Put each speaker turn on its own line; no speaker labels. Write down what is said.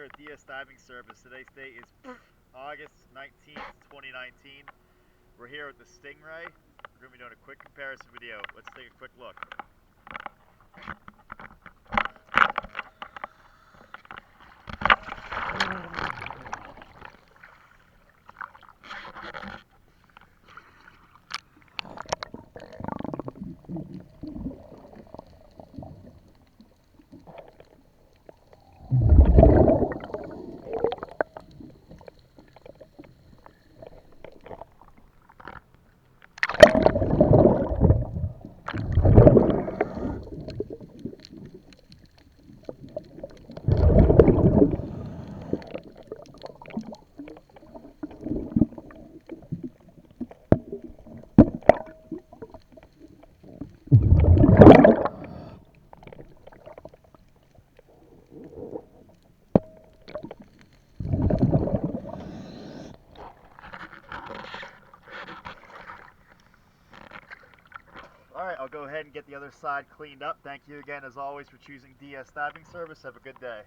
at DS Diving Service. Today's date is August 19th, 2019. We're here with the Stingray. We're going to be doing a quick comparison video. Let's take a quick look. Alright, I'll go ahead and get the other side cleaned up. Thank you again, as always, for choosing DS Diving Service. Have a good day.